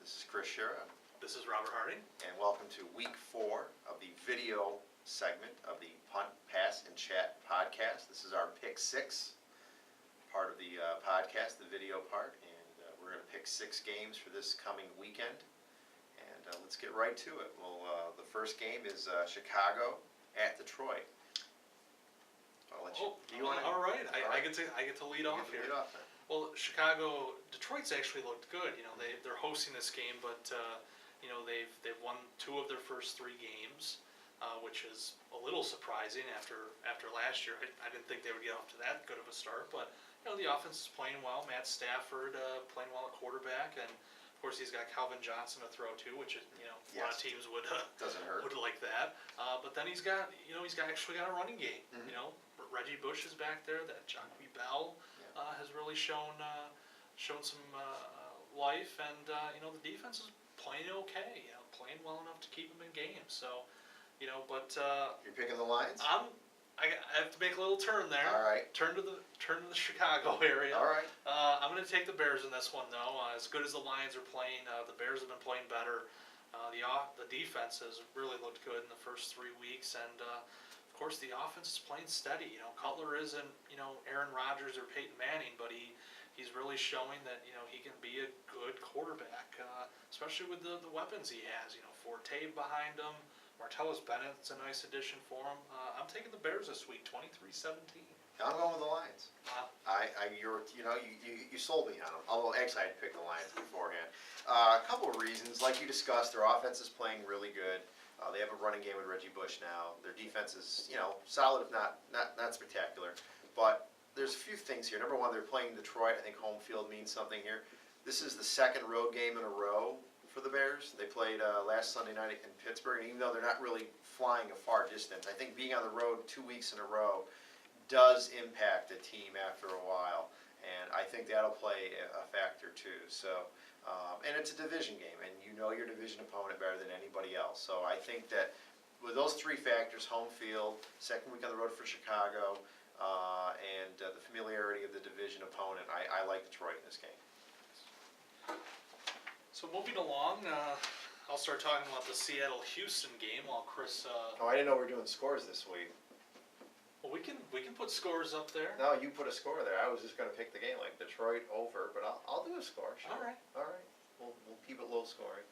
This is Chris Sciria, This is Robert Harding. and welcome to week 4 of the video segment of the Punt, Pass, and Chat podcast. This is our pick 6 part of the podcast, the video part, and we're going to pick 6 games for this coming weekend. And let's get right to it. Well, the first game is Chicago at Detroit. I'll let you. Do you want to? All right. I get to lead off here. Lead off then. Well, Detroit's actually looked good. You know, they're hosting this game, but you know they've won 2 of their first 3 games, which is a little surprising after last year. I didn't think they would get off to that good of a start, but you know the offense is playing well. Matt Stafford playing well at quarterback, and of course he's got Calvin Johnson to throw to, which is a lot of teams would Doesn't hurt. would like that. But then he's actually got a running game. Mhm. You know, Reggie Bush is back there. That Jacques Bell has really shown some life, and you know the defense is playing okay. You know, playing well enough to keep them in games. So, you know, but You're picking the Lions? I have to make a little turn there. All right. Turn to the Chicago area. All right. I'm going to take the Bears in this one, though. As good as the Lions are playing, the Bears have been playing better. The defense has really looked good in the first 3 weeks, and of course the offense is playing steady. You know, Cutler isn't Aaron Rodgers or Peyton Manning, but he's really showing that he can be a good quarterback, especially with the weapons he has. You know, Forte behind him. Martellus Bennett's a nice addition for him. I'm taking the Bears this week, 23-17. I'm going with the Lions. You sold me on them. Although actually I had picked the Lions beforehand. A couple of reasons, like you discussed, their offense is playing really good. They have a running game with Reggie Bush now. Their defense is solid, if not spectacular. But there's a few things here. Number one, they're playing Detroit. I think home field means something here. This is the second road game in a row for the Bears. They played last Sunday night in Pittsburgh, and even though they're not really flying a far distance, I think being on the road 2 weeks in a row does impact the team after a while, and I think that'll play a factor too. So, and it's a division game, and you know your division opponent better than anybody else. So I think that with those 3 factors, home field, second week on the road for Chicago, and the familiarity of the division opponent, I like Detroit in this game. So moving along, I'll start talking about the Seattle-Houston game while Chris. Oh, I didn't know we were doing scores this week. Well, we can put scores up there. No, you put a score there. I was just going to pick the game, like Detroit over, but I'll do a score. Sure. All right. We'll keep it low scoring.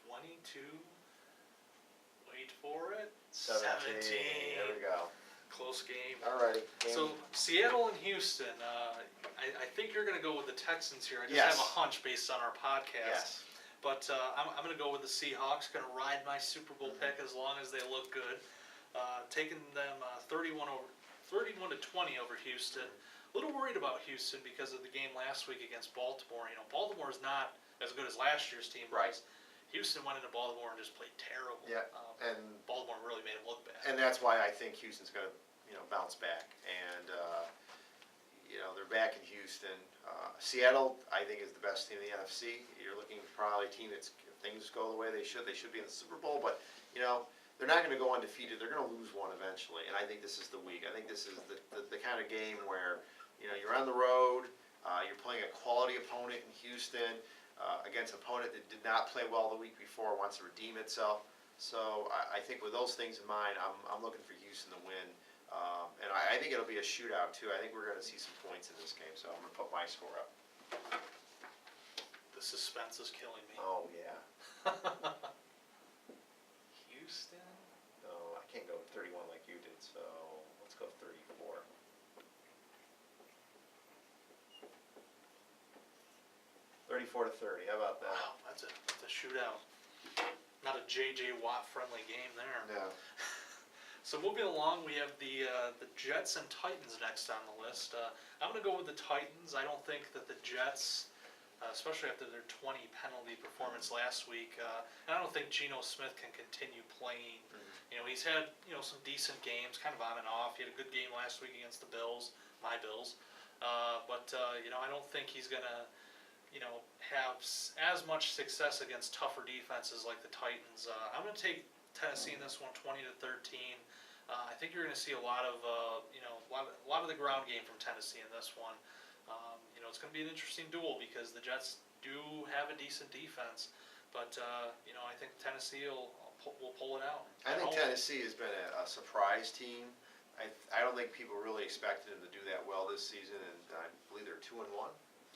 22. Wait for it. 17. There we go. Close game. All righty. So Seattle and Houston. I think you're going to go with the Texans here. I just Yes. have a hunch based on our podcast. Yes. But I'm going to go with the Seahawks. Going to ride my Super Bowl pick as long as they look good. Taking them 31-20 over Houston. A little worried about Houston because of the game last week against Baltimore. Baltimore is not as good as last year's team was. Right. Houston went into Baltimore and just played terrible. Yeah. And Baltimore really made them look bad. And that's why I think Houston's going to bounce back. And they're back in Houston. Seattle, I think, is the best team in the NFC. You're looking for probably a team that's, if things go the way they should be in the Super Bowl. But they're not going to go undefeated. They're going to lose one eventually. And I think this is the week. I think this is the kind of game where you're on the road. You're playing a quality opponent in Houston against an opponent that did not play well the week before, wants to redeem itself. So I think with those things in mind, I'm looking for Houston to win. And I think it'll be a shootout too. I think we're going to see some points in this game. So I'm going to put my score up. The suspense is killing me. Oh, yeah. Houston? No, I can't go 31 like you did, so let's go 34. $34 to 30. How about that? Wow, that's a shootout. Not a J.J. Watt friendly game there. No. So moving along, we have the Jets and Titans next on the list. I'm going to go with the Titans. I don't think that the Jets, especially after their 20 penalty performance last week, and I don't think Geno Smith can continue playing. Mm-hmm. He's had some decent games, kind of on and off. He had a good game last week against the Bills, my Bills. But I don't think he's going to have as much success against tougher defenses like the Titans. I'm going to take Tennessee in this one, 20-13. I think you're going to see a lot of the ground game from Tennessee in this one. It's going to be an interesting duel because the Jets do have a decent defense, but I think Tennessee will pull it out. I think Tennessee has been a surprise team. I don't think people really expected them to do that well this season, and I believe they're 2-1.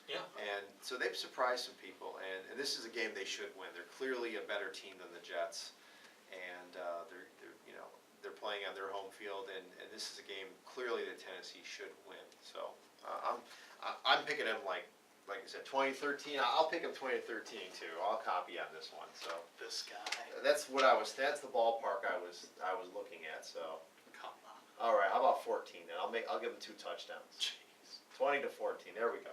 Yeah. And so they've surprised some people, and this is a game they should win. They're clearly a better team than the Jets, and they're playing on their home field, and this is a game clearly that Tennessee should win. So I'm picking them like I said, 2013. I'll pick them 2013 too. I'll copy on this one. So This guy. that's the ballpark I was looking at. So Come on. all right, how about 14 then? I'll give them 2 touchdowns. Jeez. 20-14. There we go.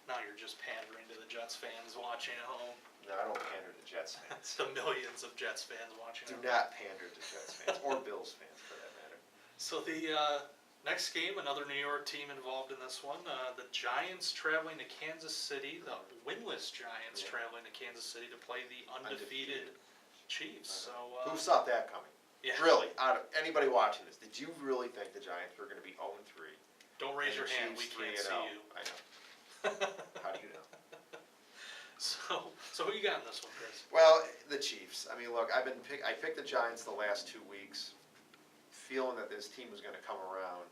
Now you're just pandering to the Jets fans watching at home. No, I don't pander to Jets fans. The millions of Jets fans watching Do at home. not pander to Jets fans or Bills fans for that matter. So the next game, another New York team involved in this one. The Giants traveling to Kansas City. The winless Giants traveling to Kansas City to play the undefeated Chiefs. So Who saw that coming? yeah. Really, out of anybody watching this, did you really think the Giants were going to be 0-3? Don't raise your hand. We can't see you. I know. How do you know? So who you got in this one, Chris? Well, the Chiefs. I mean, look, I picked the Giants the last 2 weeks, feeling that this team was going to come around.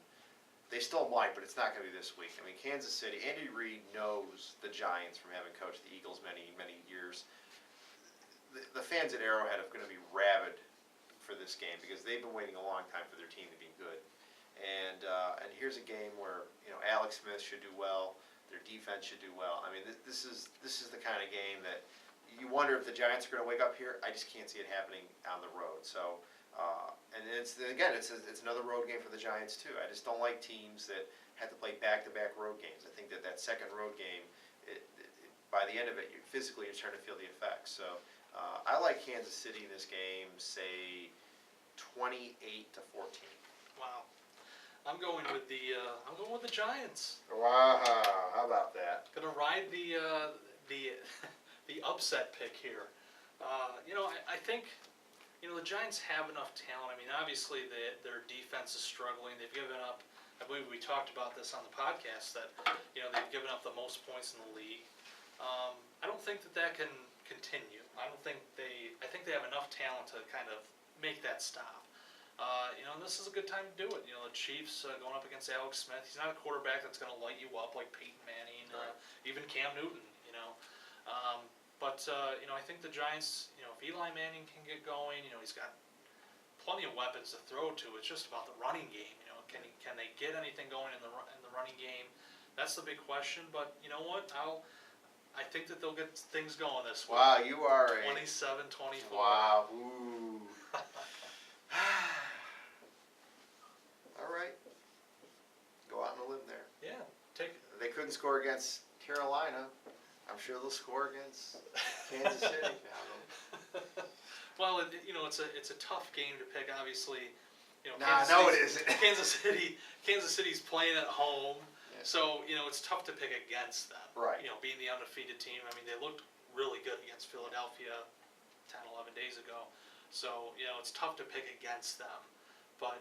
They still might, but it's not going to be this week. I mean, Kansas City, Andy Reid knows the Giants from having coached the Eagles many, many years. The fans at Arrowhead are going to be rabid for this game because they've been waiting a long time for their team to be good. And here's a game where Alex Smith should do well. Their defense should do well. I mean, this is the kind of game that you wonder if the Giants are going to wake up here. I just can't see it happening on the road. So, and it's another road game for the Giants too. I just don't like teams that have to play back-to-back road games. I think that second road game, by the end of it, you're starting to feel the effects. So, I like Kansas City in this game, say 28-14. Wow. I'm going with the Giants. Wow, how about that? Gonna ride the upset pick here. I think the Giants have enough talent. I mean, obviously their defense is struggling. They've given up. I believe we talked about this on the podcast that they've given up the most points in the league. I don't think that can continue. I think they have enough talent to kind of make that stop. And this is a good time to do it. The Chiefs going up against Alex Smith. He's not a quarterback that's going to light you up like Peyton Manning, even Cam Newton. But I think the Giants. If Eli Manning can get going, he's got plenty of weapons to throw to. It's just about the running game. Can they get anything going in the running game? That's the big question. But you know what? I think that they'll get things going this week. Wow, you are 27-24. Wow. Ooh. All right. Go out on a limb there. Yeah, take it. They couldn't score against Carolina. I'm sure they'll score against Kansas City. Well, it's a tough game to pick. Obviously, No, it isn't. Kansas City's playing at home, so it's tough to pick against them. Right. Being the undefeated team. I mean, they looked really good against Philadelphia 10, 11 days ago. So it's tough to pick against them. But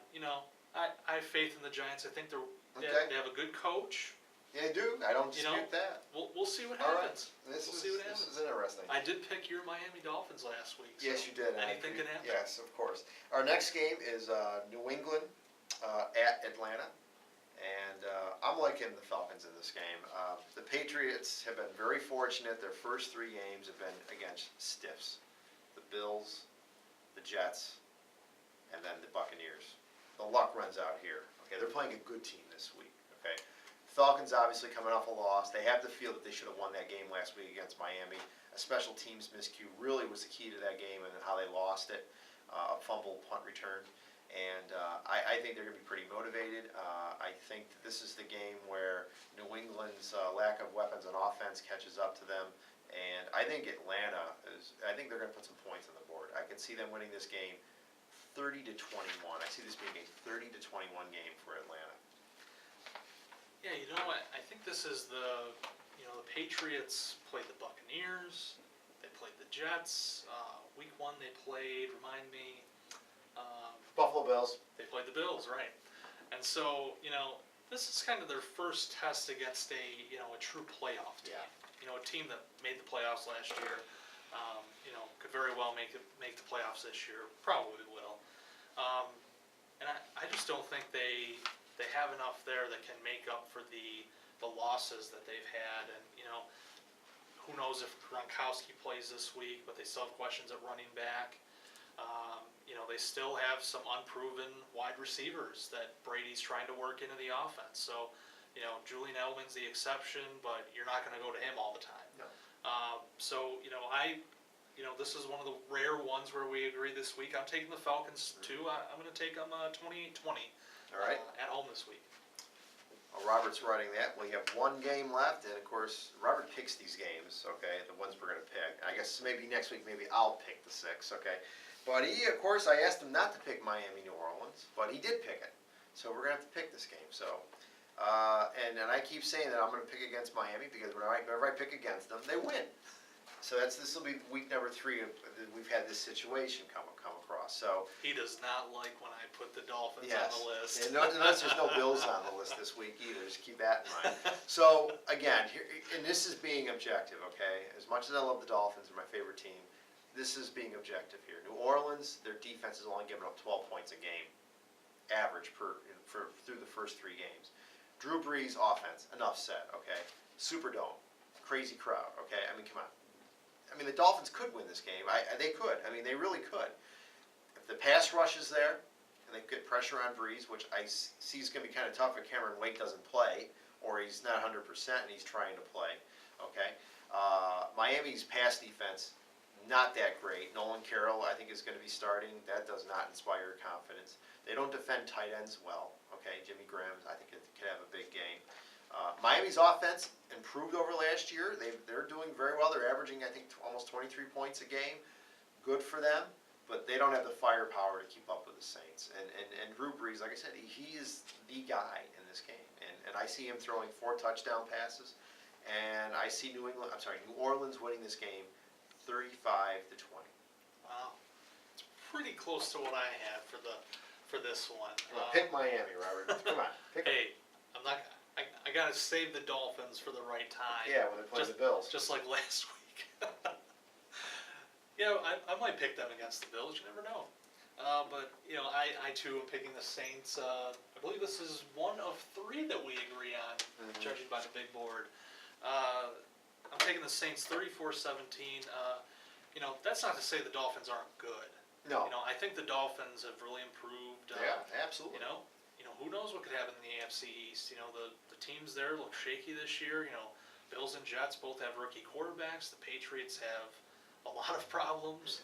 I have faith in the Giants. I think they have a good coach. They do. I don't dispute that. We'll see what All right. happens. This see what happens. is interesting. I did pick your Miami Dolphins last week. So Yes, you did. Anything can happen. Yes, of course. Our next game is New England at Atlanta. And I'm liking the Falcons in this game. The Patriots have been very fortunate. Their first 3 games have been against stiffs. The Bills, the Jets, and then the Buccaneers. The luck runs out here. Okay, they're playing a good team this week. Okay, Falcons obviously coming off a loss. They have the feel that they should have won that game last week against Miami. A special teams miscue really was the key to that game and how they lost it. A fumble punt return. And I think they're going to be pretty motivated. I think that this is the game where New England's lack of weapons on offense catches up to them. And I think I think they're going to put some points on the board. I could see them winning this game 30-21. I see this being a 30-21 game for Atlanta. Yeah, I think this is the Patriots played the Buccaneers. They played the Jets. Week 1 they played, remind me. Buffalo Bills. They played the Bills, right. And so, this is kind of their first test against a true playoff team. Yeah. a team that made the playoffs last year, could very well make the playoffs this year. Probably will. And I just don't think they have enough there that can make up for the losses that they've had. And who knows if Gronkowski plays this week, but they still have questions at running back. They still have some unproven wide receivers that Brady's trying to work into the offense. So, Julian Edelman's the exception, but you're not going to go to him all the time. No. This is one of the rare ones where we agree this week. I'm taking the Falcons too. I'm going to take them 28-20 All right. At home this week. Well, Robert's writing that. We have one game left, and of course, Robert picks these games, okay, the ones we're going to pick. I guess maybe next week, maybe I'll pick the 6, okay? But he, of course, I asked him not to pick Miami, New Orleans, but he did pick it. So we're going to have to pick this game. So, and I keep saying that I'm going to pick against Miami because whenever I pick against them, they win. So this will be week number 3 we've had this situation come across. So he does not like when I put the Dolphins yes. on the list. And notice there's no Bills on the list this week either. Just keep that in mind. So again, and this is being objective, okay? As much as I love the Dolphins, they're my favorite team. This is being objective here. New Orleans, their defense is only giving up 12 points a game, average through the first 3 games. Drew Brees offense, enough said, okay? Superdome, crazy crowd, okay? I mean, come on. I mean, the Dolphins could win this game. They could. I mean, they really could. If the pass rush is there, and they get pressure on Brees, which I see is going to be kind of tough if Cameron Wake doesn't play, or he's not 100% and he's trying to play, okay? Miami's pass defense, not that great. Nolan Carroll, I think, is going to be starting. That does not inspire confidence. They don't defend tight ends well, okay? Jimmy Graham, I think, could have a big game. Miami's offense improved over last year. They're doing very well. They're averaging, I think, almost 23 points a game. Good for them, but they don't have the firepower to keep up with the Saints. And Drew Brees, like I said, he is the guy in this game. And I see him throwing 4 touchdown passes. And I see New Orleans winning this game 35-20. Wow, it's pretty close to what I had for this one. Pick Miami, Robert. Come on, pick them. Hey, I gotta save the Dolphins for the right time. Yeah, when they play the Bills. Just like last week. I might pick them against the Bills. You never know. But I too am picking the Saints. I believe this is one of 3 that we agree on, judging by the big board. I'm taking the Saints 34-17. That's not to say the Dolphins aren't good. No. I think the Dolphins have really improved. Yeah, absolutely. Who knows what could happen in the AFC East? The teams there look shaky this year. Bills and Jets both have rookie quarterbacks. The Patriots have a lot of problems.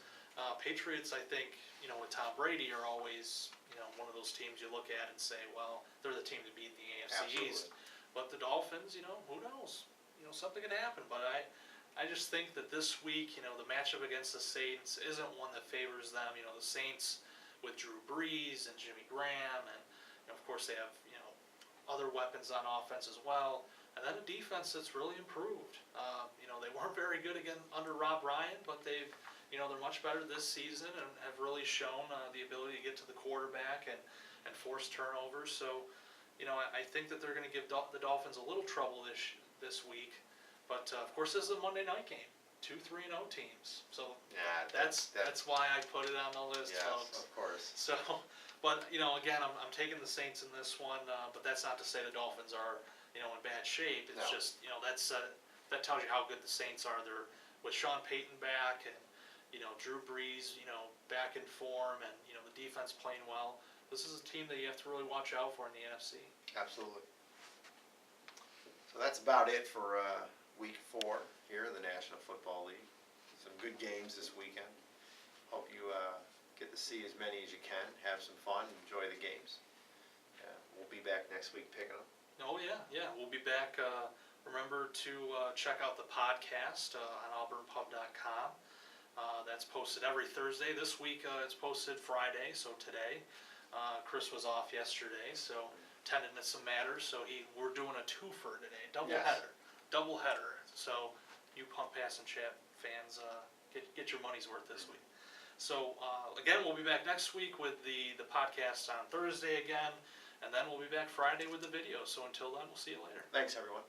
Patriots, I think, with Tom Brady are always, one of those teams you look at and say, well, they're the team to beat in the AFC East. But the Dolphins, who knows? Something can happen. But I just think that this week, the matchup against the Saints isn't one that favors them. The Saints with Drew Brees and Jimmy Graham, and of course they have other weapons on offense as well, and then a defense that's really improved. They weren't very good again under Rob Ryan, but they're much better this season and have really shown the ability to get to the quarterback and force turnovers. So, I think that they're going to give the Dolphins a little trouble this week. But of course, this is a Monday night game. 2 3-0 teams. So yeah, that's why I put it on the list, yes, folks. of course. So, but again, I'm taking the Saints in this one. But that's not to say the Dolphins are in bad shape. It's just that tells you how good the Saints are. They're with Sean Payton back and Drew Brees back in form and the defense playing well. This is a team that you have to really watch out for in the NFC. Absolutely. So that's about it for week 4 here in the National Football League. Some good games this weekend. Hope you get to see as many as you can, have some fun, enjoy the games. We'll be back next week picking them. Oh yeah, we'll be back. Remember to check out the podcast on auburnpub.com. That's posted every Thursday. This week it's posted Friday, so today. Chris was off yesterday, so attendance matters. So we're doing a twofer today, double header. So you Punt, Pass, and Chat fans, get your money's worth this week. So again, we'll be back next week with the podcast on Thursday again, and then we'll be back Friday with the video. So until then, we'll see you later. Thanks, everyone.